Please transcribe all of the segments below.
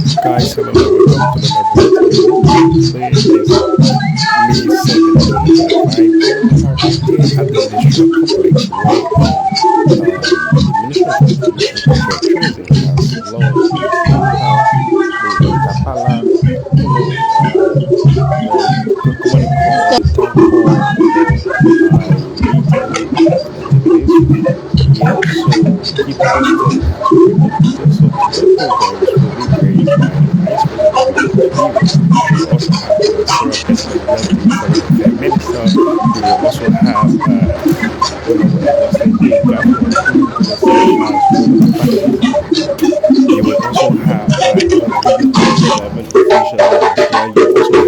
Guys, hello and welcome to the Liberia TV. Today is May 7, 2025, and we are right here at the ministerial complex where the Ministry of Information, Culture, and Tourism has launched a town hall, the Kapala, commonly called the town hall, detailing activities here. So keep posted as we bring the details. So today programs will be graced by the Vice President of Liberia. We will also have Ministerial Personality, Foreign Affairs Minister. We will also have Lagos State Governor who will serve as one of the facilitators. You will also have dignitaries, government official leaders there. You will also have Honorable Matabeleji. She served as Assistant Minister of the Ministry for State Confidential Affairs.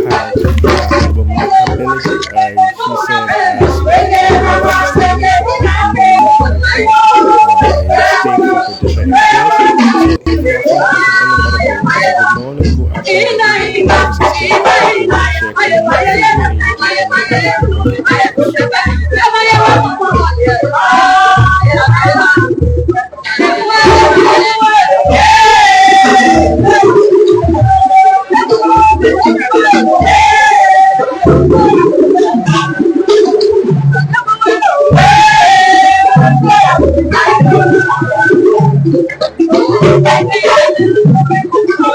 So if you are connected from any part of the world, good morning, good afternoon, good evening.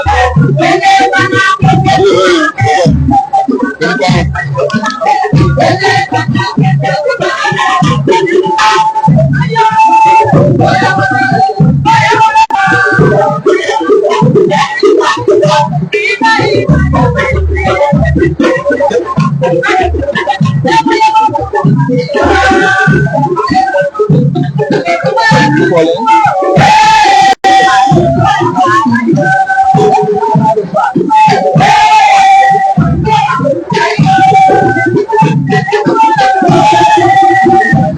This is Kenny Kakule checking in with you, and you can also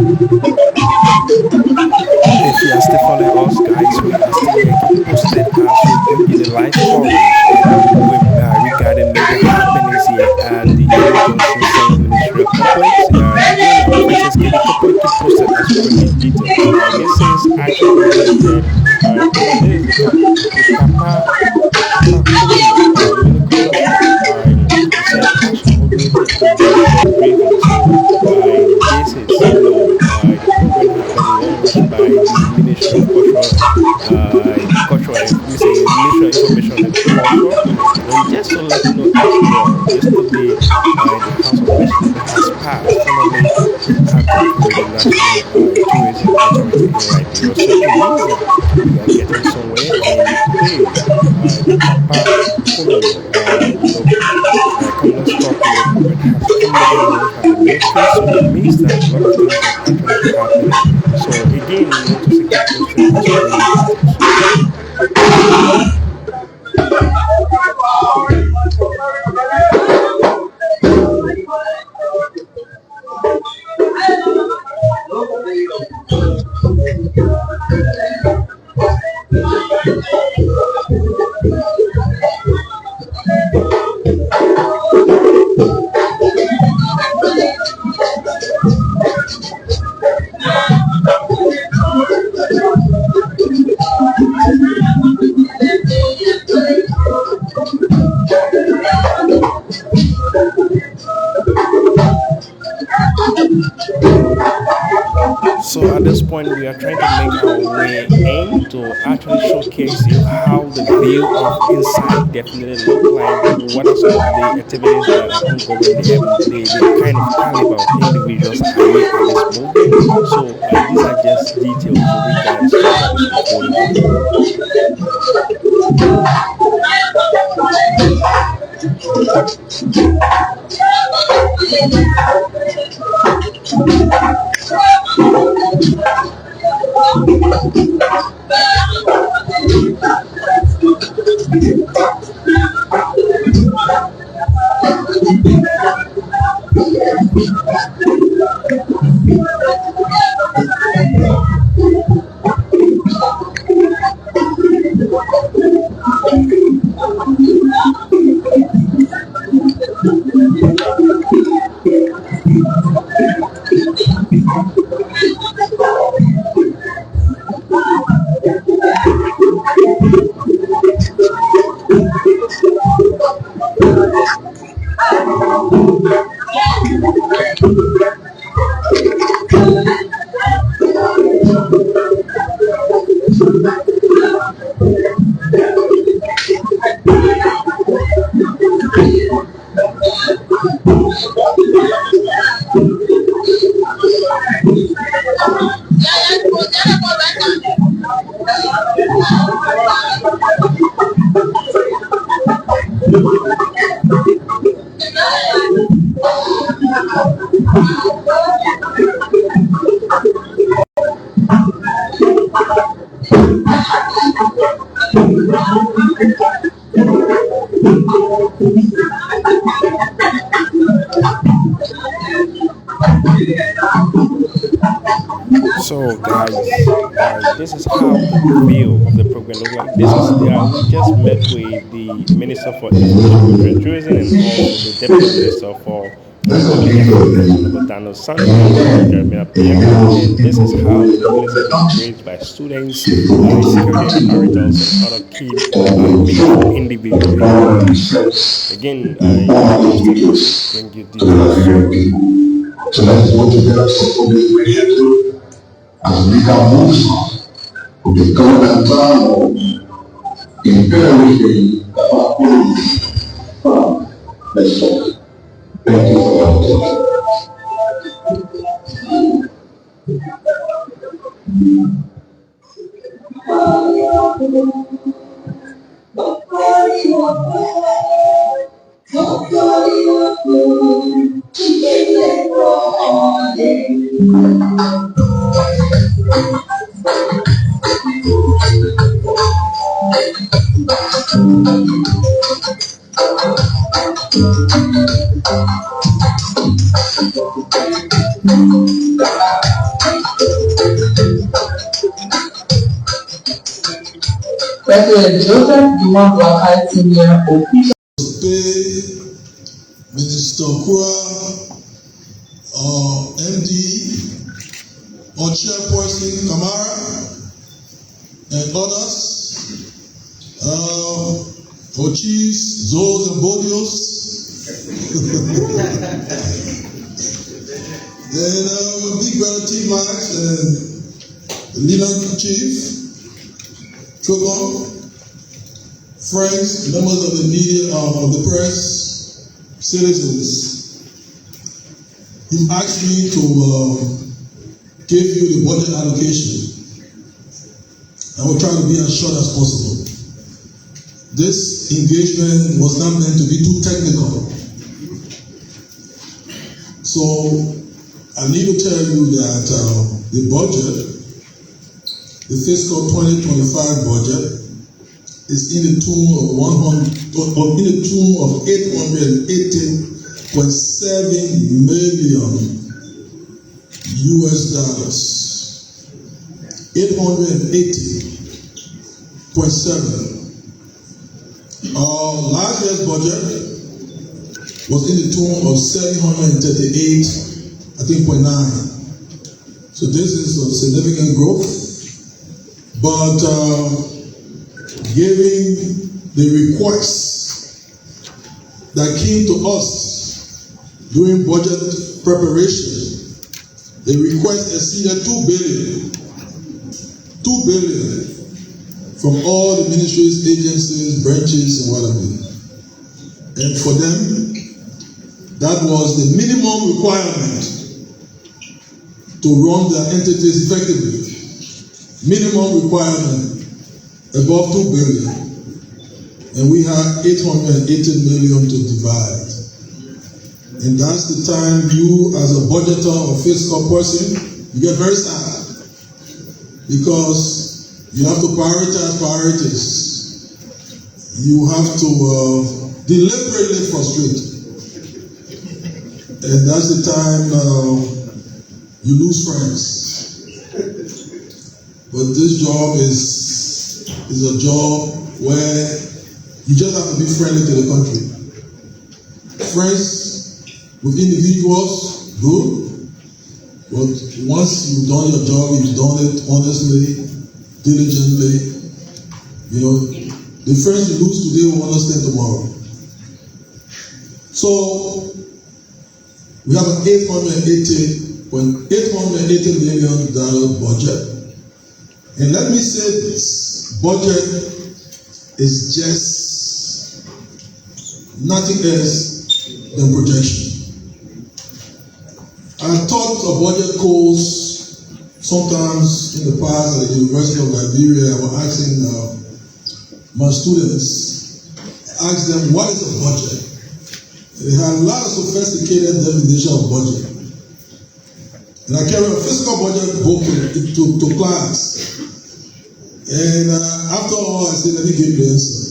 bring the details. If you are still following us, guys, we are still here. Keep posted as we bring you the live coverage regarding major happenings here at the Edo Johnson Senior Ministerial Complex. Again, I'm Princess Kelly Cooper. Keep posted as we bring you details. This is actually presented over this the Kappa Kumino Commissioner. He said has inaugurated a virtual briefing. So this is the program has been launched by the Ministry of Ministry of Information and Culture. And just to let you know as well, yesterday the House of Representatives has passed finally the act to create the National Tourism Authority in Liberia. So it means that we are getting somewhere. And today, the Kappa Kumino, Commonly Stock Corporate has formally been launched by the ministry. So it means that a lot of things have actually been happening. So again, we want to say keep posted as we bring you details. So at this point, we are trying to make our way in to actually showcase you how the view of inside definitely look like. What are some of the activities that are ongoing, the kind of caliber of individuals are here at this movement. So these are just details with regards to what is unfolding So, guys, this is how the review of the program look like. This is we just met with the Minister for Information, Culture, and Tourism, and also the Deputy Minister for Public Affairs, Honorable Daniel Sani, and Honorable Jeremiah Piero. And this is how the Negroes have been raised by students, security apparatus, and other key meaningful individuals in the country. Again, I posted bring you details. So let's go together support this initiative as we can move to the governmental imperative let's talk. Thank you for your attention. President Joseph Dumont Blackheart Senior official. Minister Kura, MD, or Chairperson Kamara, and others, or chiefs, Zos and Bodios, then Big Brother T. Max and the Leland Chief, Trogon, friends, members of the media, of the press, citizens. You've asked me to give you the budget allocation. I will try to be as short as possible. This engagement was not meant to be too technical. So I need to tell you that the budget, the fiscal 2025 budget, is in the tune of $880.7 million US dollars. 880.7. Last year's budget was in the tune of 738.9. So this is a significant growth, but given the requests that came to us during budget preparation, the request exceeded $2 billion from all the ministries, agencies, branches, and whatever. And for them, that was the minimum requirement to run their entities effectively. Minimum requirement above $2 billion. And we have $880 million to divide. And that's the time you, as a budgeter or fiscal person, you get very sad. Because you have to prioritize priorities. You have to deliberately frustrate. And that's the time you lose friends. But this job is a job where you just have to be friendly to the country. Friends with individuals, good. But once you've done your job, you've done it honestly, diligently, the friends you lose today will understand tomorrow. So we have an $880 million budget. And let me say this, budget is just nothing else than projection. I taught a budget course sometimes in the past at the University of Liberia. I was asking my students, ask them, what is a budget? They had a lot of sophisticated definition of budget. And I carried a fiscal budget book to class. And after all, I said, let me give you the answer.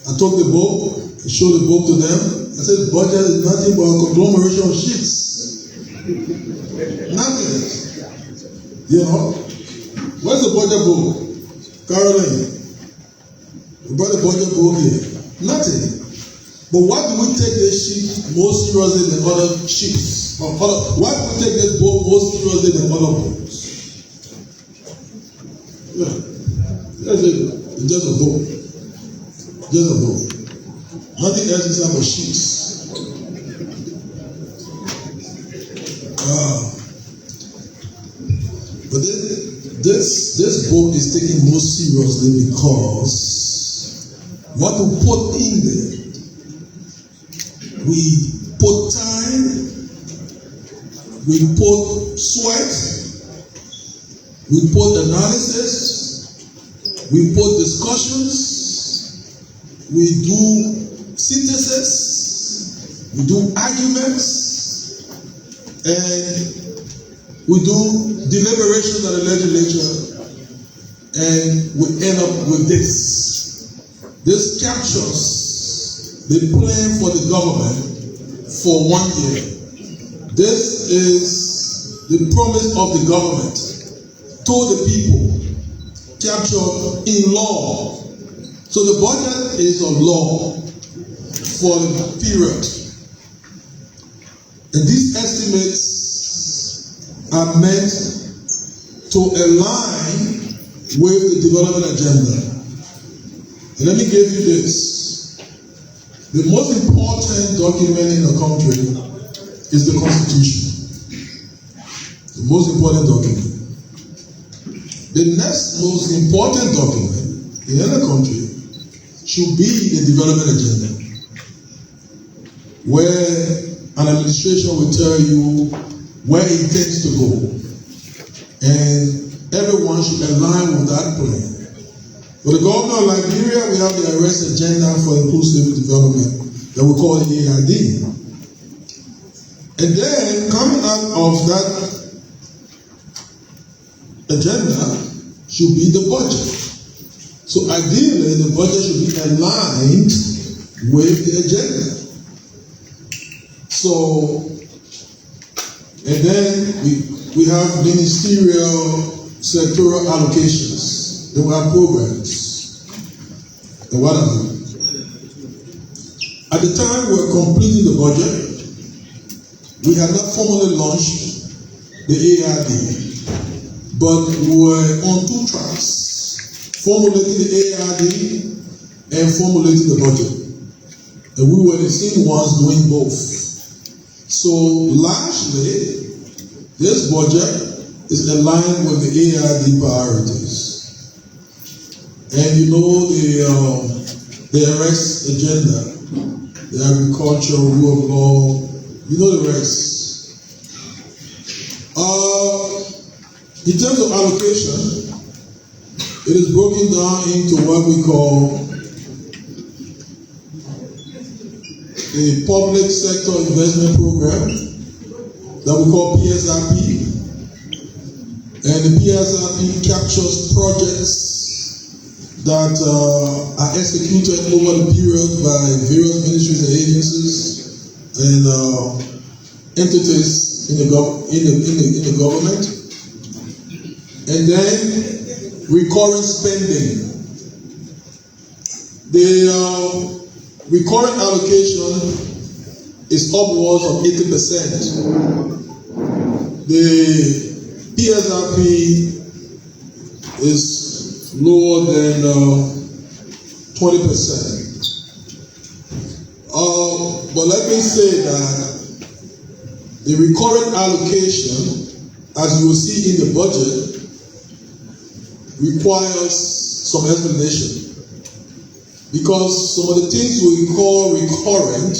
I took the book, I showed the book to them. I said, the budget is nothing but a conglomeration of sheets. Nothing. You know? Where's the budget book? Caroline, we brought the budget book here. Nothing. But why do we take this sheet more seriously than other sheets? Why do we take this book more seriously than other books? Yeah. It's just a book. Just a book. Nothing else inside but sheets. But this book is taken more seriously because what we put in there, we put time, we put sweat, we put analysis, we put discussions, we do synthesis, we do arguments, and we do deliberations at the legislature, and we end up with this. This captures the plan for the government for 1 year. This is the promise of the government to the people, captured in law. So the budget is a law for the period. And these estimates are meant to align with the development agenda. And let me give you this. The most important document in the country is the Constitution. The most important document. The next most important document in any country should be the development agenda, where an administration will tell you where it intends to go, and everyone should align with that plan. For the government of Liberia, we have the arrest agenda for inclusive development that we call the AID. And then coming out of that agenda should be the budget. So ideally, the budget should be aligned with the agenda. So, and then we have ministerial sectoral allocations. Then we have programs. And what have you? At the time we were completing the budget, we had not formally launched the AID, but we were on two tracks, formulating the AID and formulating the budget. And we were the same ones doing both. So largely, this budget is aligned with the AID priorities. And you know the arrest agenda, the agriculture, rule of law, you know the rest. In terms of allocation, it is broken down into what we call a public sector investment program that we call PSRP. And the PSRP captures projects that are executed over the period by various ministries and agencies and entities in the government. And then recurring spending. The recurrent allocation is upwards of 80%. The PSRP is lower than 20%. But let me say that the recurrent allocation, as you will see in the budget, requires some explanation. Because some of the things we call recurrent